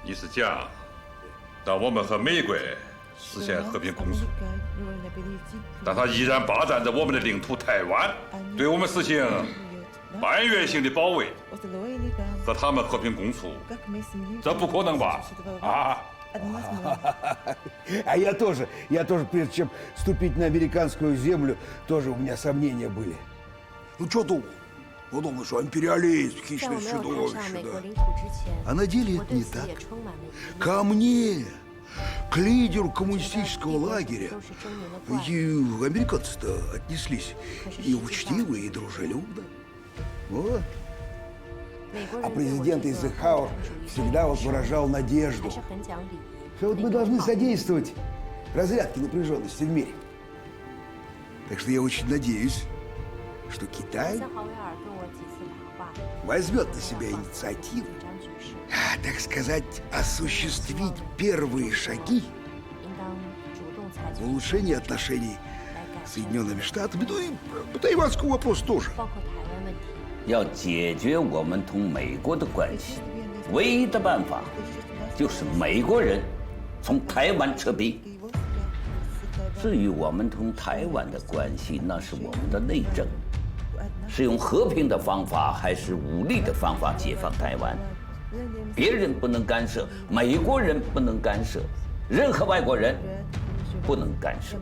你是讲，当我们和美国实现和平共处，但他依然霸占着我们的领土台湾，对我们实行半月形的保卫，和他们和平共处，这不可能吧？啊！А я тоже, прежде чем ступить на американскую землю, тоже у меня сомнения были. Ну что думал? Ну думал, что империалист, хищное чудовище, да. А на деле это не так. Ко мне, к лидеру коммунистического лагеря, и американцы-то отнеслись и учтиво, и дружелюбно. Вот. А президент Эйзенхауэр всегда вот выражал надежду, что вот мы должны содействовать разрядке напряженности в мире. Так что я очень надеюсь, что Китай возьмет на себя инициативу, так сказать, осуществить первые шаги в улучшении отношений с Соединенными Штатами, ну и по тайванскому вопросу тоже. 要解决我们同美国的关系，唯一的办法就是美国人从台湾撤兵。至于我们同台湾的关系，那是我们的内政，是用和平的方法还是武力的方法解放台湾，别人不能干涉，美国人不能干涉，任何外国人不能干涉。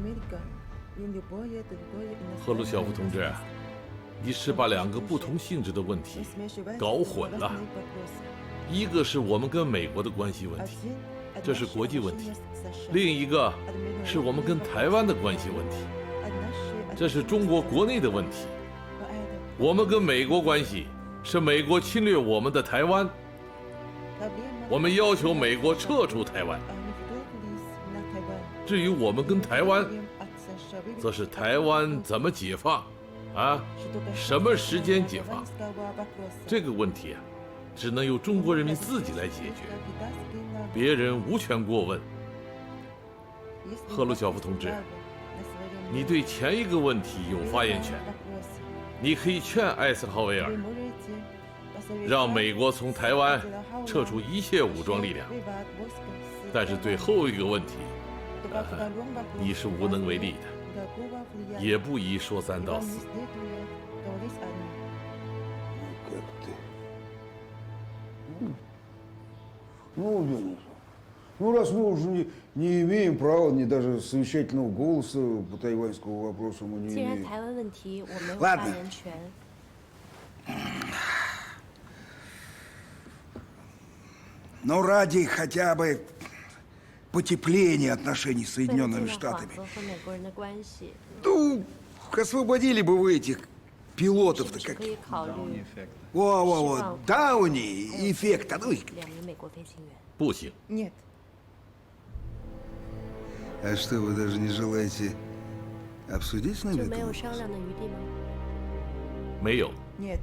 赫鲁晓夫同志，你是把两个不同性质的问题搞混了。一个是我们跟美国的关系问题，这是国际问题；另一个是我们跟台湾的关系问题，这是中国国内的问题。我们跟美国关系是美国侵略我们的台湾，我们要求美国撤出台湾。至于我们跟台湾，则是台湾怎么解放啊？什么时间解放？这个问题啊，只能由中国人民自己来解决，别人无权过问。赫鲁晓夫同志，你对前一个问题有发言权，你可以劝艾森豪威尔，让美国从台湾撤出一切武装力量。但是对后一个问题，你是无能为力的，也不宜说三道四。Ну, раз мы уже не имеем права ни даже совещательного голоса по тайваньскому вопросу, мы не 既然 имеем. 台湾问题我没有 Ладно 发言权， Но ради хотя бы потепления отношений с 为了 Соединенными 尽量缓 Штатами, 和和美国人的关系， ну, освободили бы вы этих 是 пилотов-то 不是 как... 可以考虑 Во-во-во, Дауни, эффект, а ну и... 2名美国飞行员？不行， Нет. А что, вы даже не желаете обсудить с 就 нами 没 это 有 вопрос? 商量的余地吗？没有。 Нет.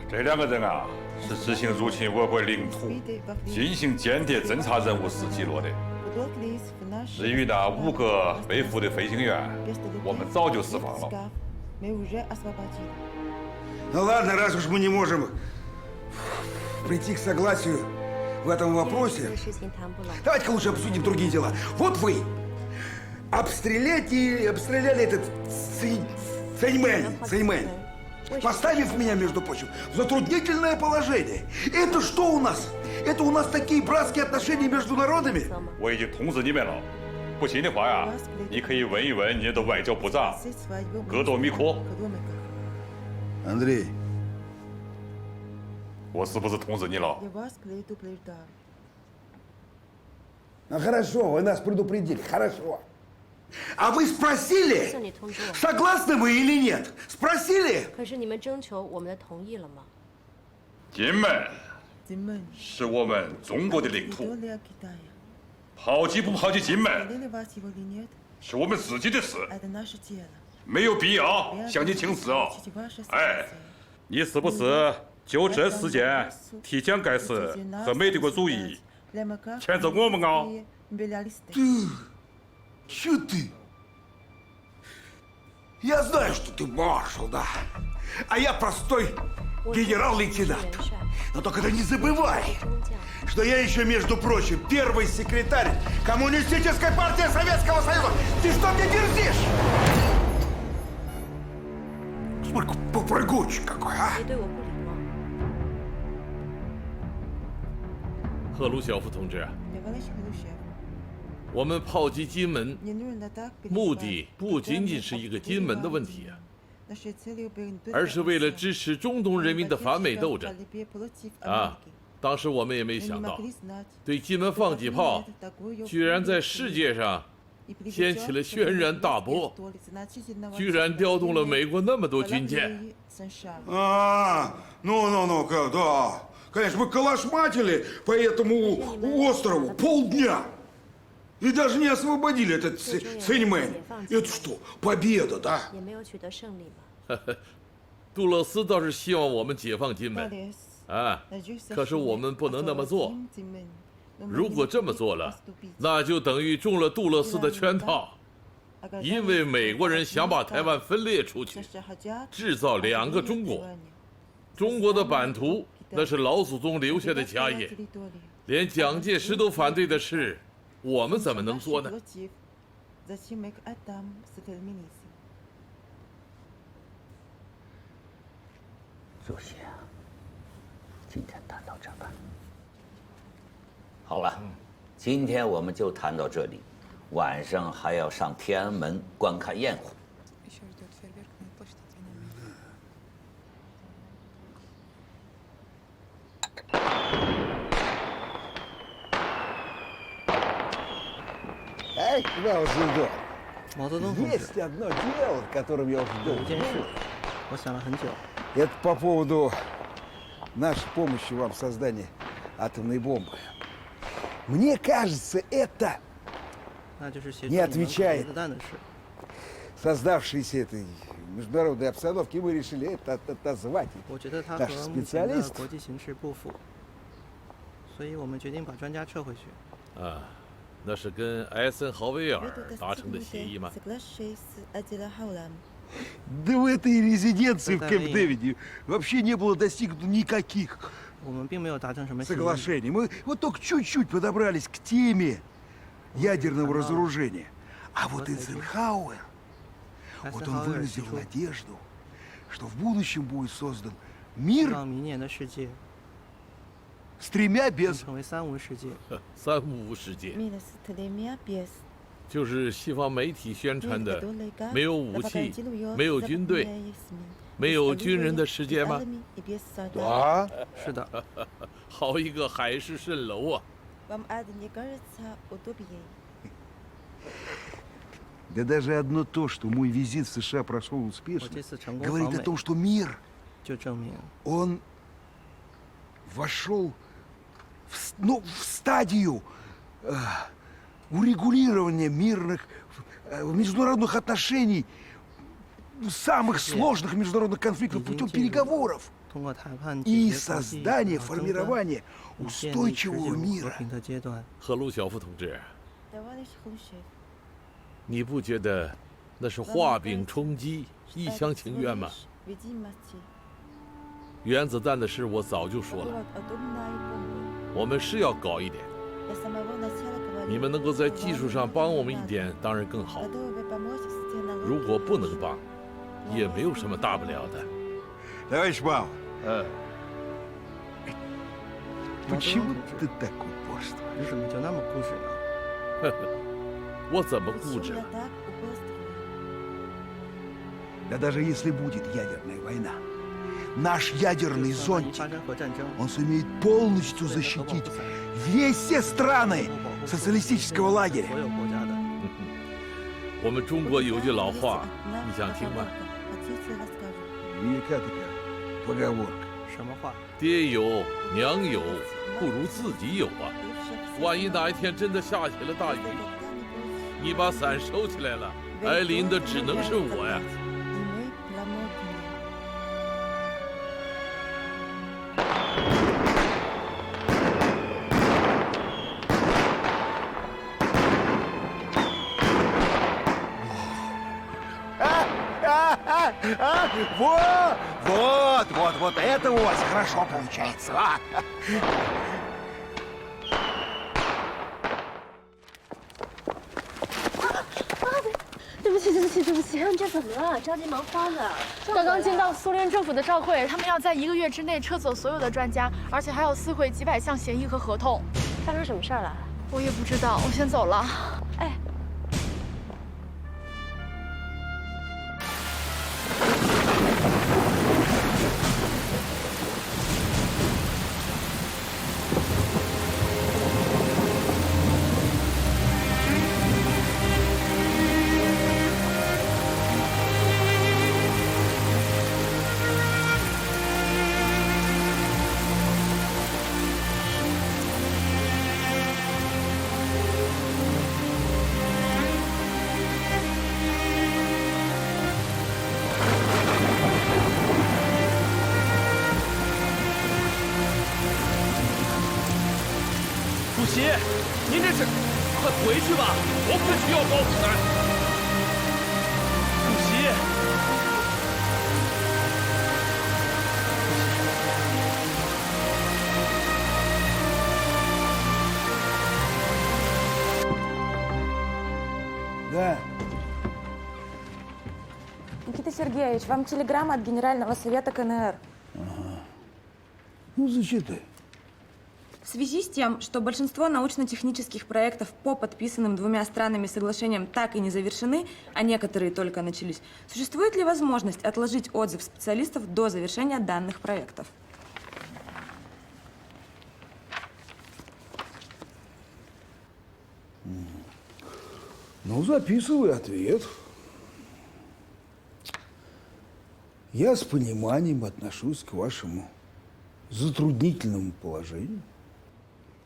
这两个人啊，是执行入侵我国领土、进行间谍侦察任务时击落的。至于那5个被俘的飞行员，我们早就释放了。 Ну ладно, раз уж мы не можем прийти к согласию в этом 这 вопросе, 个事情谈不拢， давайте-ка лучше обсудим другие дела. Вот вы обстреляли этот Циньмэнь, поставив меня, между прочим, в затруднительное положение. Это что у нас? Это у нас такие братские отношения между народами? 我已经通知你们了，不信的话呀，你可以问一问你的外交部长戈多米科， Андрей, 我是不是通知你了？ Ну, хорошо, вы нас предупредили, хорошо. а вы спросили, 向你通知我。 согласны вы или нет? Спросили? 可是你们征求我们的同意了吗？金门是我们中国的领土，抛弃不抛弃金门是我们自己的事，没有必要向你请示哦。哎，你是不是就这事件替蒋介石和美帝国主义谴责我们啊？ Чё ты? Я знаю, что ты маршал, да. А я простой генерал-лейтенант. Но только ты не забывай, что я еще, между прочим, первый секретарь Коммунистической партии Советского Союза. Ты что мне дерзишь? Смотри, попрыгучий какой, а? 你对我不礼貌。赫鲁晓夫同志，我们炮击金门，目的不仅仅是一个金门的问题啊，而是为了支持中东人民的反美斗争啊！当时我们也没想到，对金门放几炮，居然在世界上掀起了轩然大波，居然调动了美国那么多军舰。Ну, да. Конечно, мы калашматили по этому острову полдня. И даже не освободили этот Циньмэнь. Это что, победа, да? 也没有取得胜利嘛。杜勒斯倒是希望我们解放金门啊，可是我们不能那么做。如果这么做了，那就等于中了杜勒斯的圈套，因为美国人想把台湾分裂出去，制造2个中国。中国的版图那是老祖宗留下的家业，连蒋介石都反对的事，我们怎么能做呢？主席啊，今天谈到这吧。好了，今天我们就谈到这里，晚上还要上天安门观看焰火。Эй, Мао-Цзэдун, 毛泽东同志， есть одно дело, которым я уже 有 долго 一件事 думаю. 我想了很久， Это по поводу нашей помощи вам в создании атомной бомбы. Мне кажется, это 那就是协助 Не 你们搞 отвечает 原子弹的事。 создавшейся этой международной обстановке, мы решили это отозвать. 我觉得它 Наш 和目前的 специалист 国际形势不符，所以我们决定把专家撤回去。啊，那是跟艾森豪威尔达成的协议吗？ Да в этой резиденции в Это Кэмп-Дэвиде вообще не было достигнуто никаких 我们并没有达成什么协议， соглашений. Мы вот только чуть-чуть подобрались к теме ядерного разоружения. А вот Эйзенхауэр, 艾 вот 森 он 豪威尔提 выразил 出， надежду, что в будущем будет создан 希 мир 望明年的世界 с 3 能 без 成为三无世界。三无世界，就是西方媒体宣传的没有武器、没有军队、没有军人的世界吗？ Да. 是的，好一个海市蜃楼啊！ Да даже одно то, что мой визит в США прошел 我 успешно, 这次成功 говорит 访 о 美， том, что мир, 就证明 он вошел в стадию урегулирования мирных, международных отношений, самых сложных международных конфликтов путем переговоров 通过谈判 и 解决国际 создания, 争端， формирования 以建立世界 устойчивого 和 мира. 平的阶段。赫鲁晓夫同志，你不觉得那是画饼充饥、一厢情愿吗？原子弹的事我早就说了，我们是要搞一点。你们能够在技术上帮我们一点，当然更好。如果不能帮，也没有什么大不了的。 Товарищ Мао, 嗯， почему ты так упорствуешь? 你怎么就那么固执呢？我怎么固执了？ Да даже если будет ядерная война, наш ядерный 就算一 зонтик, 发生核战争， он сумеет полностью защитить все страны социалистического 所 лагеря. 有国家的。我们中国有句老话，你想听吗？ Велика такая поговорка. 什么话？爹有娘有，不如自己有啊！万一哪一天真的下起了大雨，你把伞收起来了，挨淋的只能是我呀！ А А? Вот это у вас хорошо получается, а? 对不起，对不起，对不起，这怎么了？着急忙慌的。刚刚接到苏联政府的照会，他们要在1个月之内撤走所有的专家，而且还要撕毁几百项协议和合同。发生什么事儿了？我也不知道，我先走了。哎。 主席，您这是，快回去吧，我可需要报复呢。主席，Да. Никита Сергеевич, вам телеграмма от Генерального совета КНР. Ага. Ну, зачитай. В связи с тем, что большинство научно-технических проектов по подписанным двумя странами соглашениям так и не завершены, а некоторые только начались, существует ли возможность отложить отзыв специалистов до завершения данных проектов? Ну, записывай ответ. Я с пониманием отношусь к вашему затруднительному положению.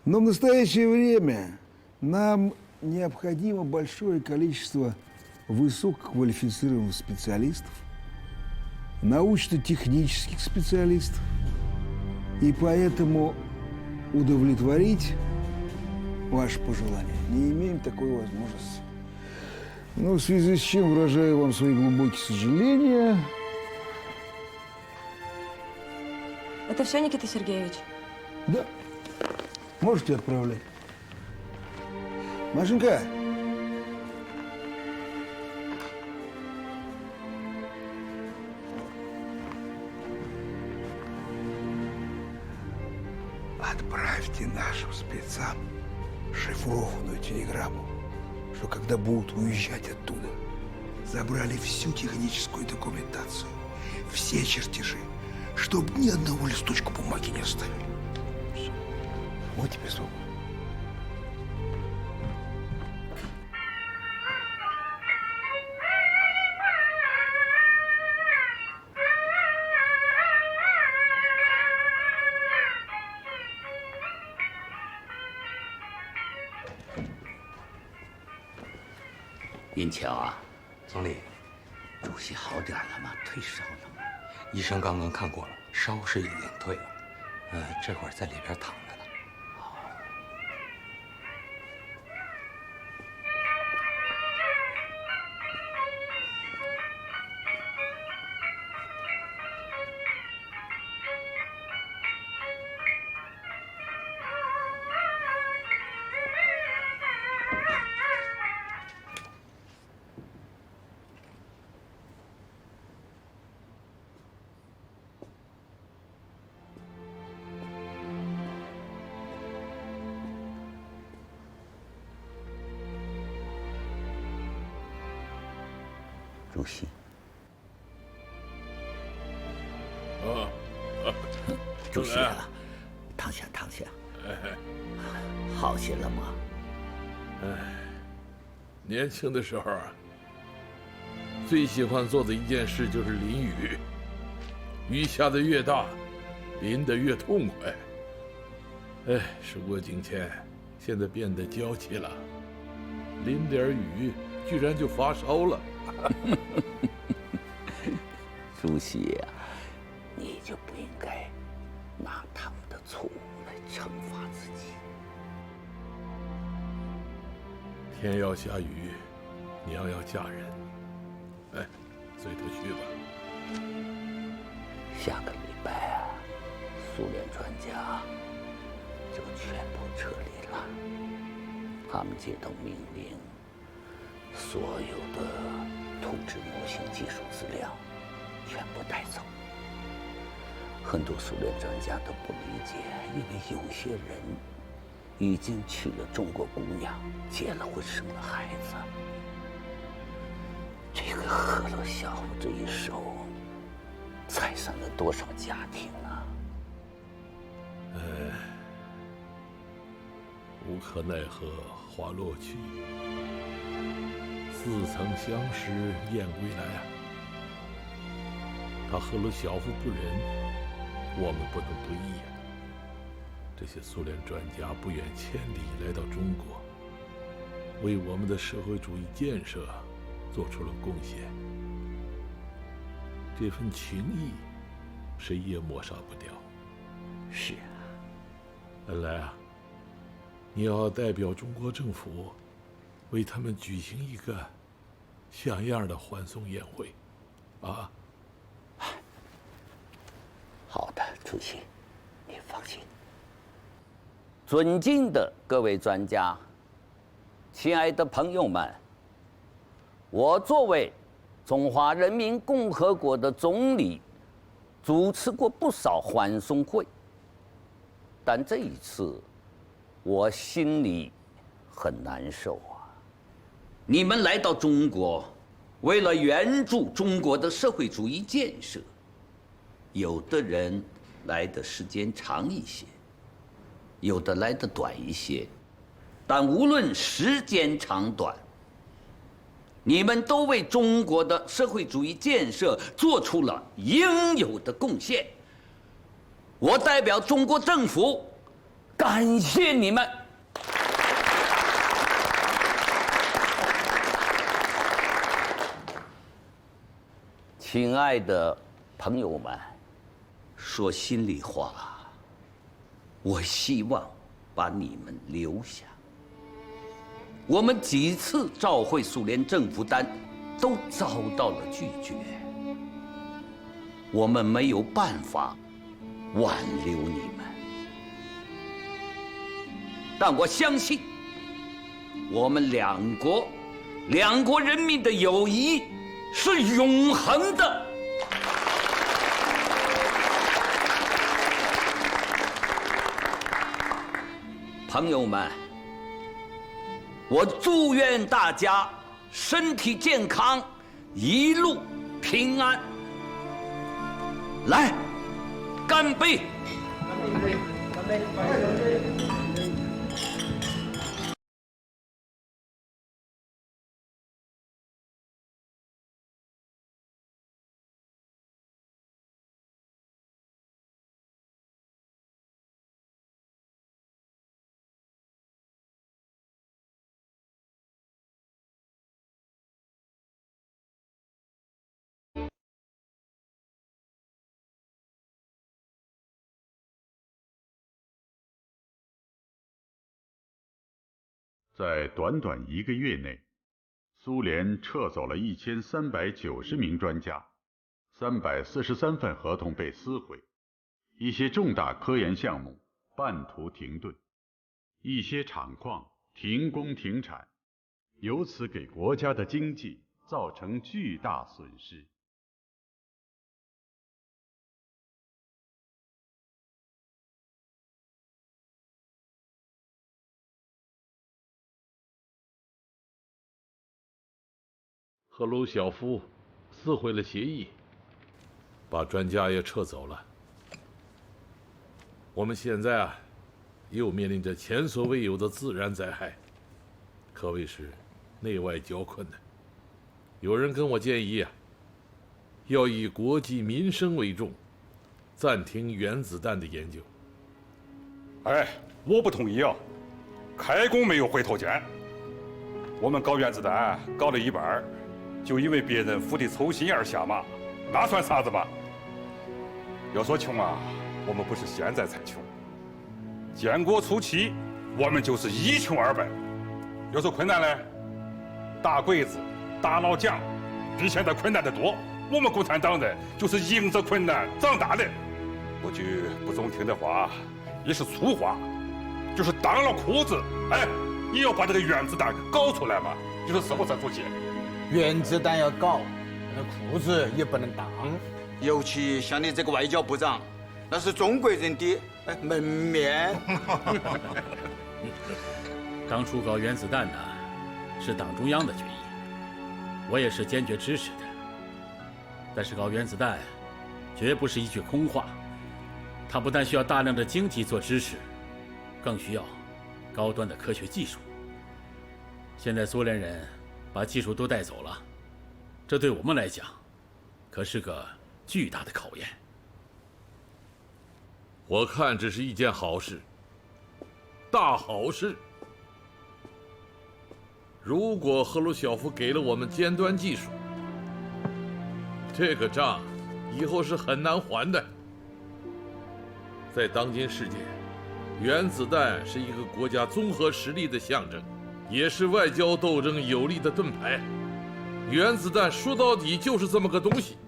Но в настоящее время нам необходимо большое количество высококвалифицированных специалистов, научно-технических специалистов. И поэтому удовлетворить ваши пожелания не имеем такой возможности. Ну, в связи с чем выражаю вам свои глубокие сожаления. Это все, Никита Сергеевич? Да. Можете отправлять. Машенька. Отправьте нашим спецам шифрованную телеграмму, что когда будут уезжать оттуда, забрали всю техническую документацию, все чертежи, чтобы ни одного листочка бумаги не оставили. Все. Вот тебе слово.银桥啊，总理，主席好点了吗？退烧了吗？医生刚刚看过了，烧是已经退了，这会儿在里边躺着呢。主席。主席啊，躺下，躺下。好些了吗？年轻的时候啊，最喜欢做的一件事就是淋雨。雨下的越大，淋得越痛快。时过境迁，现在变得娇气了，淋点雨居然就发烧了。主席呀，你就不应该拿他们的错误来惩罚自己。天要下雨，娘要嫁人。随他去吧。下个礼拜啊，苏联专家就全部撤离了。他们接到命令，所有的图纸模型技术资料全部带走。很多苏联专家都不理解，因为有些人已经娶了中国姑娘，结了婚，生了孩子。这个赫鲁晓夫这一手，拆散了多少家庭啊！无可奈何花落去，似曾相识燕归来啊！他赫鲁晓夫不仁，我们不能不义啊！这些苏联专家不远千里来到中国，为我们的社会主义建设做出了贡献，这份情谊，谁也抹杀不掉。是啊，恩来啊，你要代表中国政府，为他们举行一个像样的欢送宴会，啊！好的，主席，你放心。尊敬的各位专家，亲爱的朋友们，我作为中华人民共和国的总理，主持过不少欢送会，但这一次，我心里很难受啊！你们来到中国，为了援助中国的社会主义建设，有的人来的时间长一些，有的来的短一些，但无论时间长短，你们都为中国的社会主义建设做出了应有的贡献。我代表中国政府感谢你们。亲爱的朋友们，说心里话，我希望把你们留下。我们几次召会苏联政府，但都遭到了拒绝。我们没有办法挽留你们，但我相信，我们两国人民的友谊是永恒的。朋友们，我祝愿大家身体健康，一路平安。来，干杯！干杯！干杯！在短短1个月内，苏联撤走了1390名专家，343份合同被撕毁，一些重大科研项目半途停顿，一些厂矿停工停产，由此给国家的经济造成巨大损失。赫鲁晓夫撕毁了协议，把专家也撤走了。我们现在啊，又面临着前所未有的自然灾害，可谓是内外交困的。有人跟我建议啊，要以国计民生为重，暂停原子弹的研究。哎，我不同意啊！开弓没有回头箭。我们搞原子弹搞了一半，就因为别人府里凑心眼下马，那算啥子嘛？要说穷啊，我们不是现在才穷，建国初期我们就是一穷二白。要说困难呢，打鬼子、打老蒋，比现在困难得多。我们共产党人就是迎着困难长大的。说句不中听的话，也是粗话，就是当了裤子，哎，也要把这个原子弹搞出来嘛。你说是不是，主席？原子弹要搞，那裤子也不能当。尤其像你这个外交部长，那是中国人的门面。当初搞原子弹的是党中央的决议，我也是坚决支持的。但是搞原子弹绝不是一句空话，它不但需要大量的经济做支持，更需要高端的科学技术。现在苏联人把技术都带走了，这对我们来讲可是个巨大的考验。我看这是一件好事，大好事。如果赫鲁晓夫给了我们尖端技术，这个账以后是很难还的。在当今世界，原子弹是一个国家综合实力的象征，也是外交斗争有力的盾牌。原子弹说到底就是这么个东西，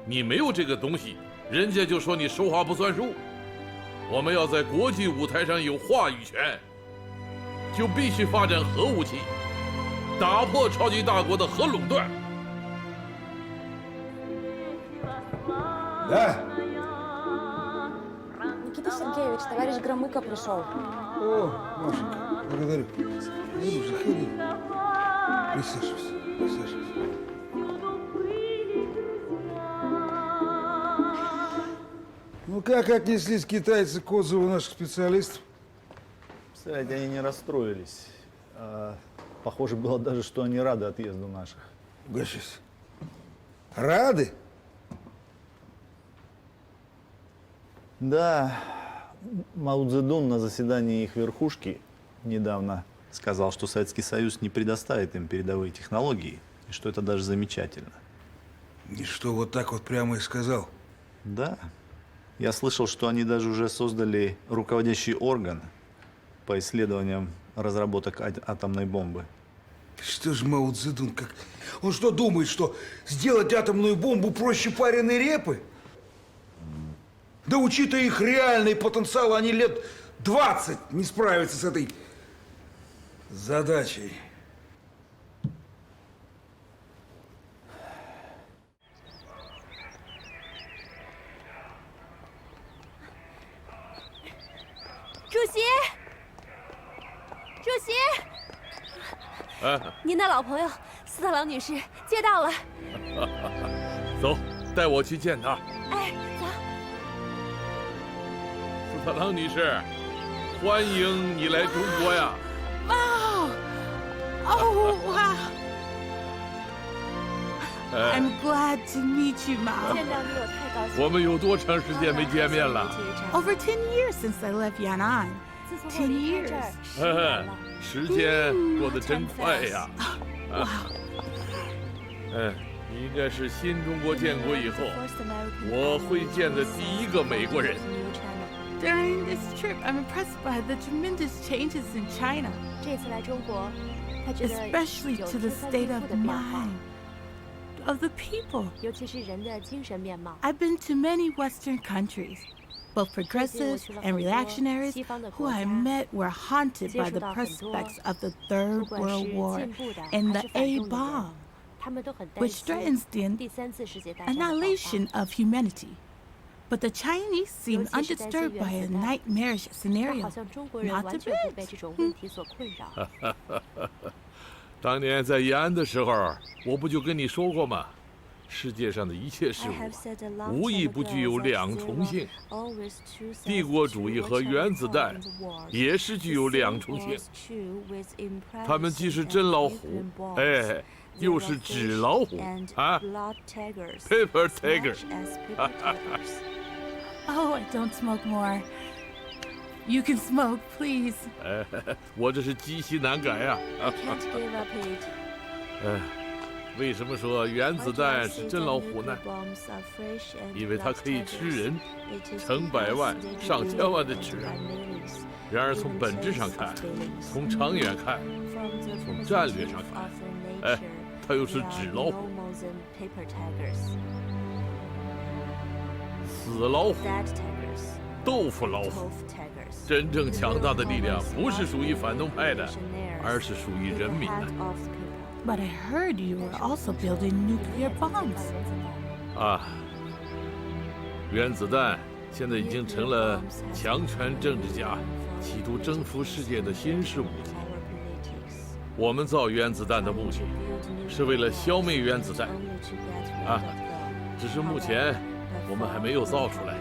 你没有这个东西，人家就说你说话不算数。我们要在国际舞台上有话语权，就必须发展核武器，打破超级大国的核垄断。Да. Никита Сергеевич, товарищ Громыко пришел. О, Машенька, благодарю. Ходи уже, ходи. Присаживайся, присаживайся. Ну как отнеслись китайцы к отзыву наших специалистов? Кстати, они не расстроились. Похоже было даже, что они рады отъезду наших. Угощайся. Рады? Да, Мао Цзэдун на заседании их верхушки недавно сказал, что Советский Союз не предоставит им передовые технологии, и что это даже замечательно. И что, вот так вот прямо и сказал? Да. Я слышал, что они даже уже создали руководящий орган по исследованиям разработок атомной бомбы. Что ж Мао Цзэдун, как... Он что думает, что сделать атомную бомбу проще пареной репы? Да учитывая их реальный потенциал, они лет 20 не справятся с этой задачей.主席，您的老朋友斯特朗女士接到了。走，带我去见她。哎，走。斯特朗女士，欢迎你来中国呀！哇哦哇！I'm glad to meet you, Mao. 见到你我太高兴了。我们有多长时间没见面了 ？Over 10 years since I left Yan'an. 10 years. 时间过得真快呀！哇！你应该是新中国建国以后我会见的第一个美国人。During this trip, I'm impressed by the tremendous changes in China. 这次来中国，他觉得 especially to the state of mind of the people. 尤其是人的精神面貌。I've been to many Western countries. Both progressives and reactionaries who I met were haunted by the prospects of the Third World War and the A-bomb, which threatens the annihilation of humanity. But the Chinese seem undisturbed by a nightmarish scenario. Not a bit. 当年在延安的时候，我不就跟你说过吗？世界上的一切事物无一不具有两重性，帝国主义和原子弹也是具有两重性。他们既是真老虎，哎，又是纸老虎啊 ，paper tiger。Oh, I don't smoke more. You can smoke, please. 我这是积习难改呀。为什么说原子弹是真老虎呢？因为它可以吃人，成百万、上千万的吃人。然而从本质上看，从长远看，从战略上看，它又是纸老虎。死老虎，豆腐老虎。真正强大的力量不是属于反动派的，而是属于人民的。But I heard you were also building nuclear bombs. 啊，原子弹现在已经成了强权政治家企图征服世界的新式武器。我们造原子弹的目的是为了消灭原子弹，啊，只是目前我们还没有造出来。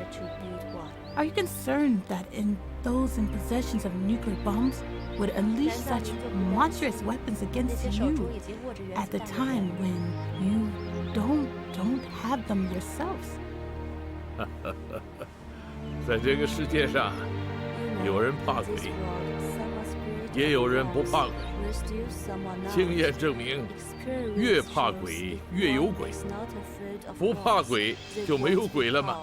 Are you concerned that those in possession of nuclear bombs would unleash such monstrous weapons against you at the time when you don't have them yourselves? 在这个世界上，有人怕鬼，也有人不怕鬼。经验证明，越怕鬼越有鬼，不怕鬼就没有鬼了吗？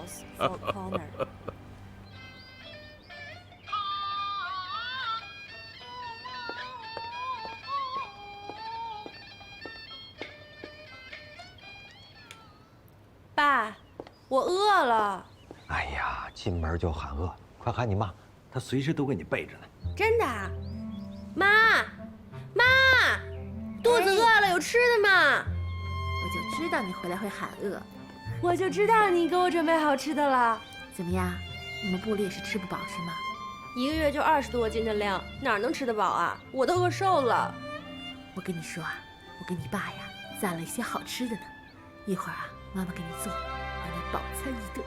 爸，我饿了。哎呀，进门就喊饿，快喊你妈，她随时都给你备着呢。真的？妈，肚子饿了，有吃的吗？我就知道你回来会喊饿，我就知道你给我准备好吃的了。怎么样？你们部里也是吃不饱是吗？1个月就20多斤的量，哪能吃得饱啊？我都饿瘦了。我跟你说啊，我跟你爸呀攒了一些好吃的呢，一会儿啊妈妈给你做，让你饱餐一顿。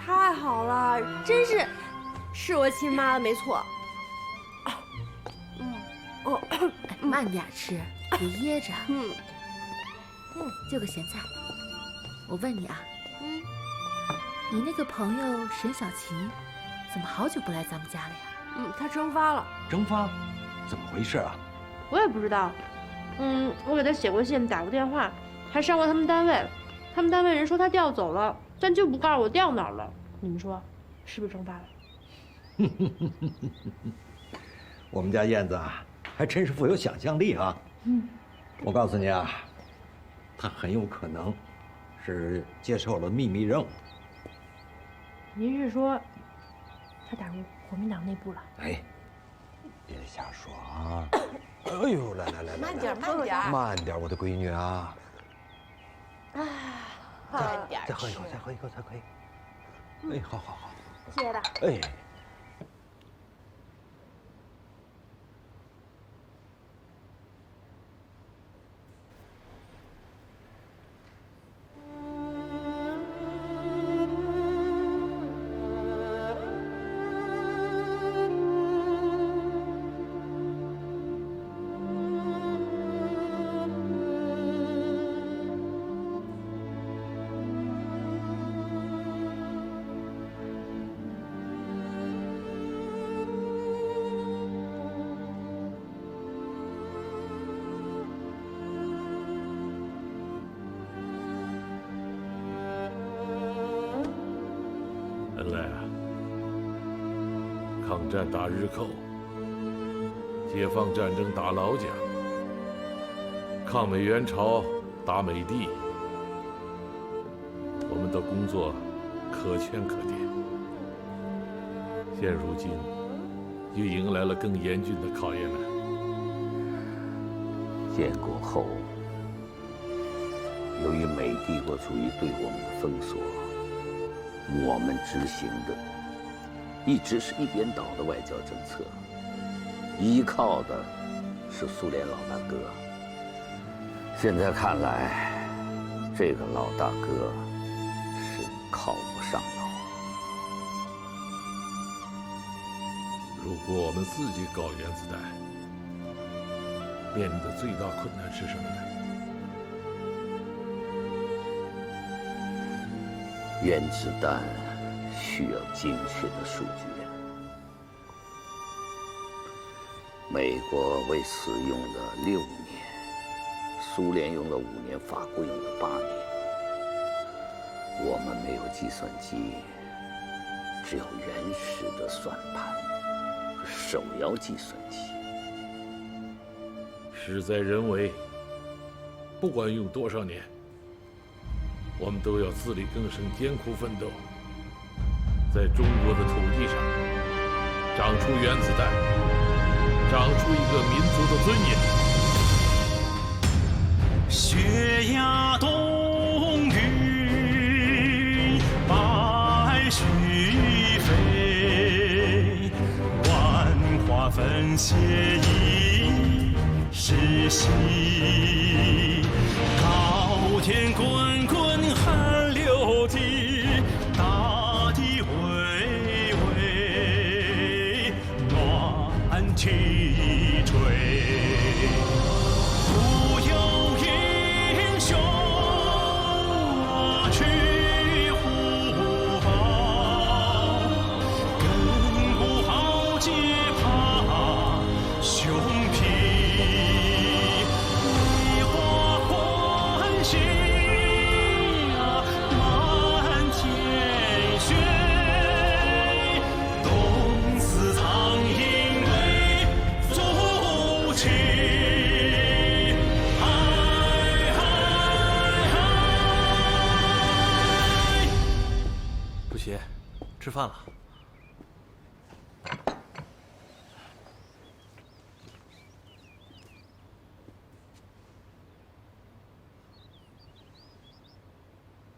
太好了，真是我亲妈的没错。慢点吃，别噎着。就个咸菜。我问你啊，你那个朋友沈小琪，怎么好久不来咱们家了呀？他蒸发了。蒸发？怎么回事啊？我也不知道。我给他写过信，打过电话，还上过他们单位。他们单位人说他调走了，但就不告诉我调哪儿了。你们说，是不是蒸发了？我们家燕子啊，还真是富有想象力啊。我告诉你啊，他很有可能是接受了秘密任务。您是说，他打入国民党内部了？哎，别瞎说啊！哎呦，来，慢点，慢点，我的闺女啊！慢点，再喝一口才可以。哎，好。接的。哎。恩来啊，抗战打日寇，解放战争打老蒋，抗美援朝打美帝，我们的工作可圈可点。现如今，又迎来了更严峻的考验了。建国后，由于美帝国主义对我们的封锁，我们执行的一直是一边倒的外交政策，依靠的是苏联老大哥。现在看来，这个老大哥是靠不上了。如果我们自己搞原子弹，面临的最大困难是什么呢？原子弹需要精确的数据。美国为此用了6年，苏联用了5年，法国用了8年。我们没有计算机，只有原始的算盘和手摇计算机。事在人为，不管用多少年，我们都要自力更生，艰苦奋斗，在中国的土地上长出原子弹，长出一个民族的尊严。雪压冬雨，白絮飞，万花纷写一世稀。高天滚滚寒流滴，大地巍巍暖气吹。不有英雄去虎豹，更不好揭怕熊皮。梨花欢喜满天雪，冻死苍鹰为足旗。主席，吃饭了。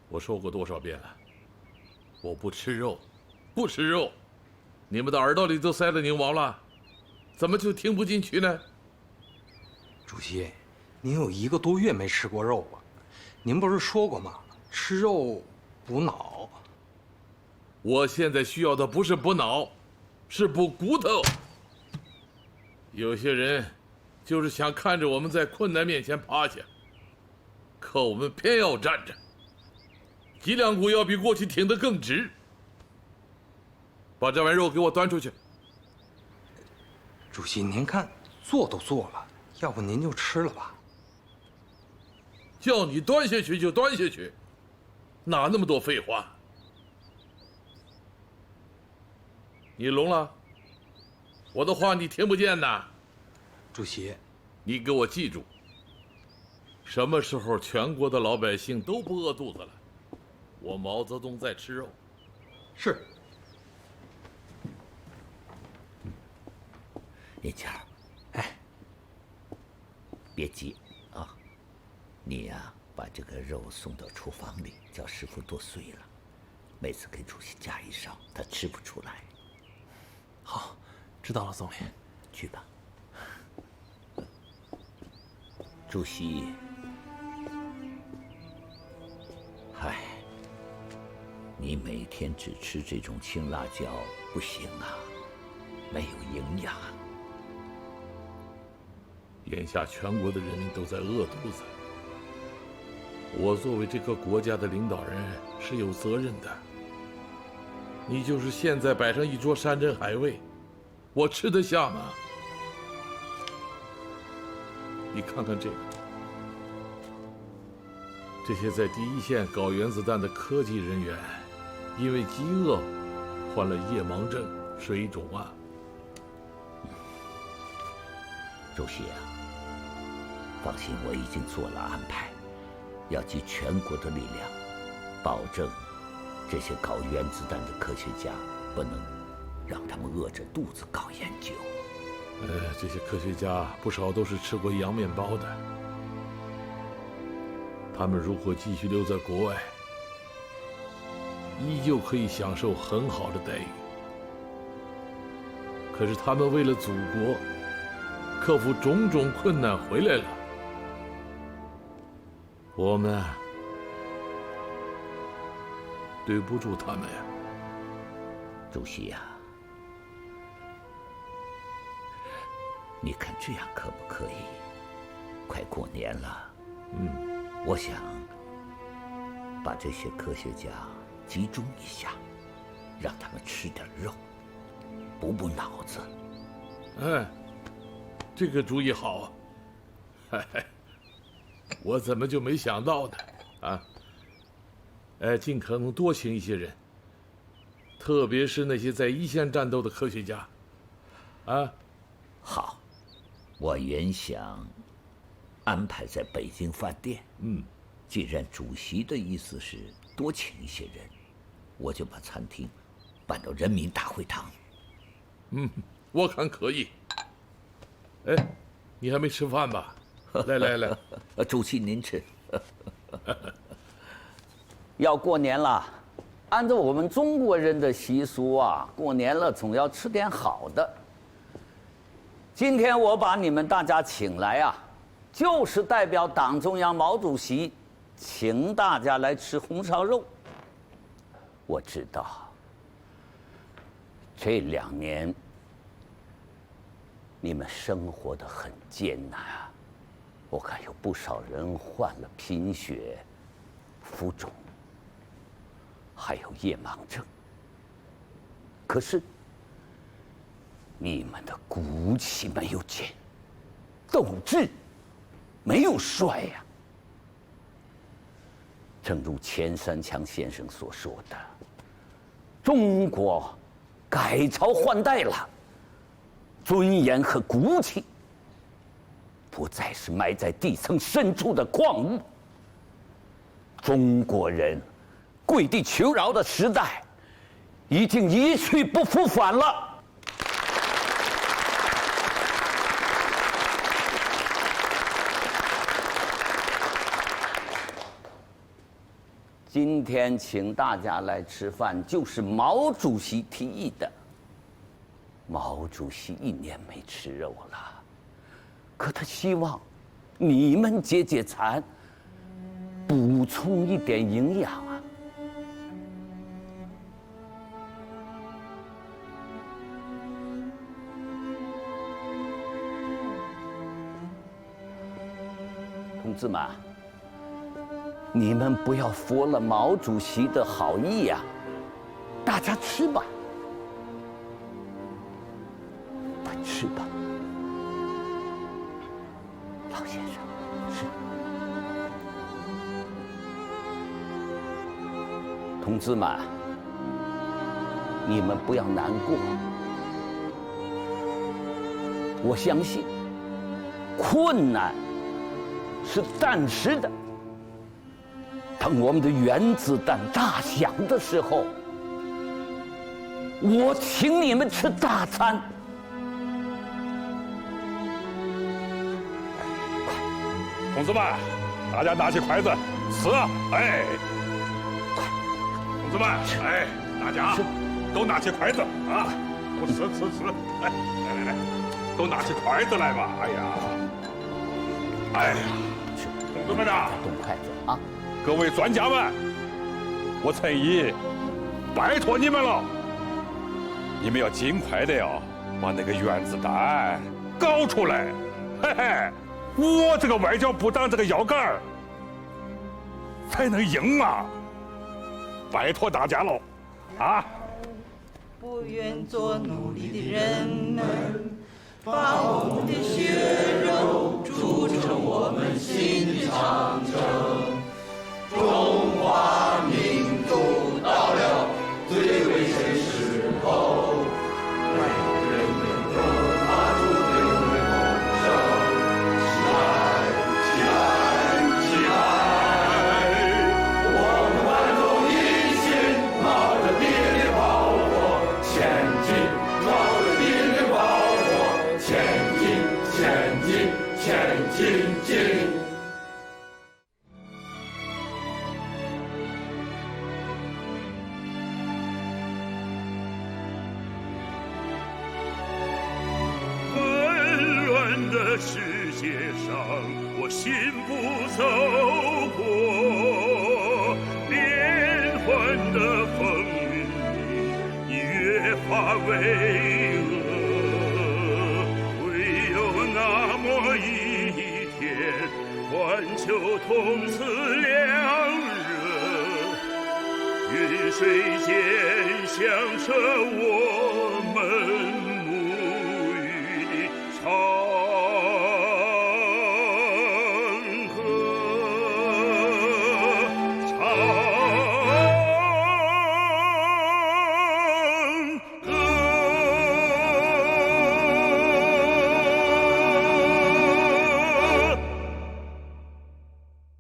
我说过多少遍了，我不吃肉，不吃肉。你们的耳朵里都塞了柠檬了，怎么就听不进去呢？主席，您有1个多月没吃过肉了，您不是说过吗？吃肉补脑。我现在需要的不是补脑，是补骨头。有些人就是想看着我们在困难面前趴下，可我们偏要站着。脊梁骨要比过去挺得更直。把这碗肉给我端出去。主席，您看做都做了，要不您就吃了吧。叫你端下去就端下去，哪那么多废话？你聋了？我的话你听不见呐？主席，你给我记住，什么时候全国的老百姓都不饿肚子了，我毛泽东在吃肉。是。叶谦儿，哎，别急啊，你呀，把这个肉送到厨房里，叫师傅剁碎了，每次给主席夹一勺，他吃不出来。好，知道了，总理。去吧。主席，唉，你每天只吃这种青辣椒不行啊，没有营养。眼下全国的人民都在饿肚子，我作为这个国家的领导人是有责任的。你就是现在摆上一桌山珍海味，我吃得下吗？你看看这个，这些在第一线搞原子弹的科技人员，因为饥饿患了夜盲症、水肿啊。主席啊，放心，我已经做了安排，要集全国的力量，保证这些搞原子弹的科学家不能让他们饿着肚子搞研究。这些科学家不少都是吃过洋面包的，他们如果继续留在国外，依旧可以享受很好的待遇。可是他们为了祖国，克服种种困难回来了，我们对不住他们呀。主席呀，你看这样可不可以？快过年了，我想把这些科学家集中一下，让他们吃点肉，补补脑子。哎，这个主意好啊！我怎么就没想到呢？啊！尽可能多请一些人，特别是那些在一线战斗的科学家。啊，好，我原想安排在北京饭店。既然主席的意思是多请一些人，我就把餐厅搬到人民大会堂。我看可以。哎，你还没吃饭吧？来，主席您吃。要过年了，按照我们中国人的习俗啊，过年了总要吃点好的。今天我把你们大家请来啊，就是代表党中央毛主席，请大家来吃红烧肉。我知道，这2年你们生活得很艰难啊，我看有不少人患了贫血、浮肿，还有夜盲症。可是你们的骨气没有减，斗志没有衰呀。正如钱三强先生所说的，中国改朝换代了，尊严和骨气不再是埋在地层深处的矿物。中国人跪地求饶的时代已经一去不复返了。今天请大家来吃饭，就是毛主席提议的。毛主席1年没吃肉了，可他希望你们解解馋，补充一点营养啊。同志们，你们不要驳了毛主席的好意呀，大家吃吧，吃吧，老先生，吃。同志们，你们不要难过，我相信困难是暂时的。当我们的原子弹大响的时候，我请你们吃大餐。同志们，大家拿起筷子吃啊！哎，快！同志们，哎，大家都拿起筷子啊！我吃！哎，来，都拿起筷子来吧！哎呀，同志们呐，动筷子啊！各位专家们，我诚意拜托你们了，你们要尽快的把那个原子弹搞出来，嘿嘿，我这个外交部长这个腰杆儿才能硬啊！拜托大家了，啊！不愿做奴隶的人们，把我们的血肉铸成我们新的长城。中华民族到了最危险时候，让人们都发出最后的吼声：起来，起来，起来！我们万众一心，冒着敌人的炮火前进，冒着敌人的炮火前进，前进，前进，进！世界上，我信步走过变幻的风云里，你越发巍峨。唯有那么一天，环球同此凉热，云水间响彻我们母语的唱。